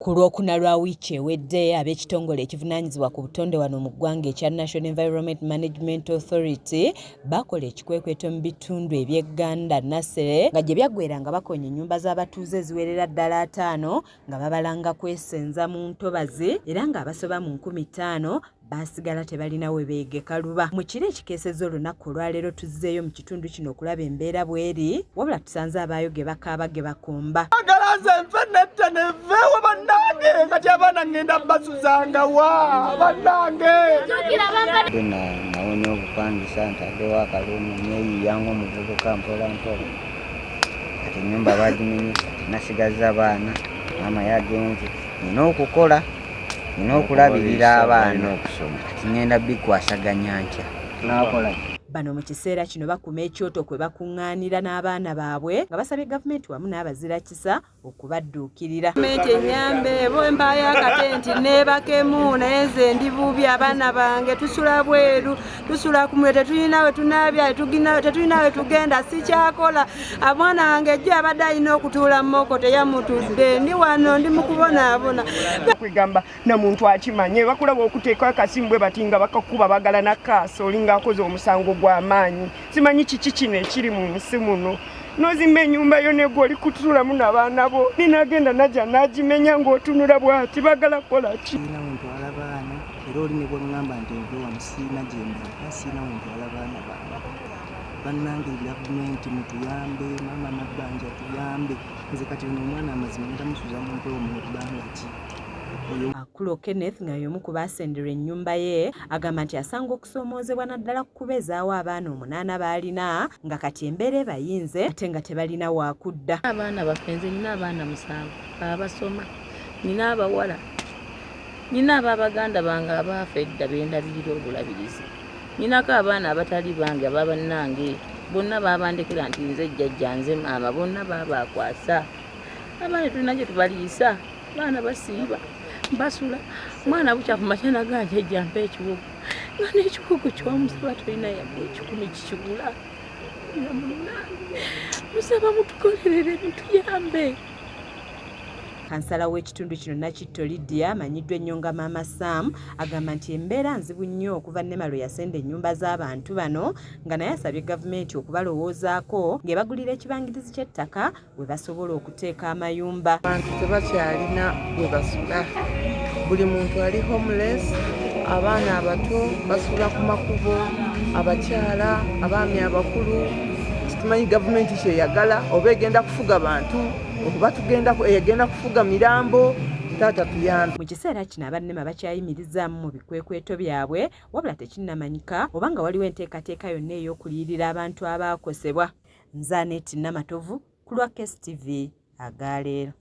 Ku Lwokuna lwa wiiki ewedde ab'ekitongole ekivunaanyizibwa ku butonde wano mu ggwanga ekya National Environment Management Authority bakola ekikwekweto mu bitundu eby'Egganda Nassere nga gye byaggweera nga bakonya ennyumba z'abatuuze ziwerera ddala 5 nga babalanga kwesenza mu ntobazi era ng'abasoba mu 5,000 basigala tebalina we beegeka luba. Mu kiro ekikeesezza olunaku olwaleero tuzzeeyo mu kitundu kino okulaba embeera bw'eri wabula tusanze abaayo ge bakaaba ge bakomba. Agalaze nfe nette neveewo bannange kati abaana ngenda basuzanga wa bannange. Nawonya obupangisa ntaddewo akalungu nyeyiyango omuvubuka mpola mpola kati ennyumba bagimenyesa nasigaza abaana maama yagenze nina okukola nina okulabirira abaana okusoma kati ngenda bikwasaganya ntya nakola. Bano mu kiseera kino bakuma ekyoto kwe bakuŋŋaanira n'abaana baabwe nga basabye gavumenti wamu n'abazirakisa okubadduukirira. Gavumenti enyambe bo mbayo akatenti neebakemu naye nze ndi bubi abaana bange tusula bweru tusula kumwe tetulina we tunaabya tetulina we tugenda sikyakola abaana wange ejjo abadde alina okutuula mu moko teyamutudde ndi wano ndi mu kubonaabona. Kwegamba na muntu akimanye bakulaba okuteeka akasimu bwe bati nga bakakuba bagala na kaasi olinga akoze omusango gw'amaanyi simanyi kiki kino ekiri mu nsi muno nozimba ennyumba yo negwe oli kutulamu n'abaana bo ninagenda najja nagimenya ng'otunula bwati bagala kola ki. Siina wentwala baana era oli ne bw'oŋŋamba nti nve wano siina gye ndaba siina wentwala baana bange bannange gavumenti mutuyambe maama Nabbanja tuyambe nze kati ono omwana amazima ntamusuza mu mpewo mu bbanga ki. Akulo Kenneth nga y'omu ku baasenderwa ennyumba ye agamba nti asanga okusoomoozebwa naddala kukubezaawo abaana 8 baalina nga kati embeera ebayinze ate nga tebalina waakudda. Abaana baffe nze nina abaana 7 abasoma nina abawala nina ab'abaganda bange abaafa edda bendabirira obulabirizi ninako abaana abatali bange ababannange bonna baabandekera nti nze jjajja nze maama bonna baabakwasa abaana tulina gye tubaliisa baana basiiba basula mwana bukyafu makyana ganje ejjampa ekibugu nga n'ekibugu kyomusaba tulina yadde 10 kikigula nga munnange musaba mutukolerere mutuyambe. Kansala w'ekitundu kino Nakitto Lydia amanyiddwa ennyo nga Maama Sam agamba nti embeera nzibu nnyo okuva Nema lwe yasenda ennyumba z'abantu bano nga naye asabye gavumenti okubalowoozaako ng'ebagulira ekibangirizi ky'ettaka we basobola okuteeka amayumba. Abantu tebakyalina we basula buli muntu ali homeless abaana abato basula ku makubo abakyala abaami abakulu tumanyi gavumenti kyeyagala oba egenda kufuga bantu okuba egenda kufuga mirambo taata tuyambe. Mu kiseera kino abannema bakyayimirizaamu mu bikwekweto byabwe wabula tekinnamanyika oba nga waliwo enteekateeka yonna ey'okuliyirira abantu abaakosebwa. Nze Annette Namatovu ku lwa KSTV agaaleero.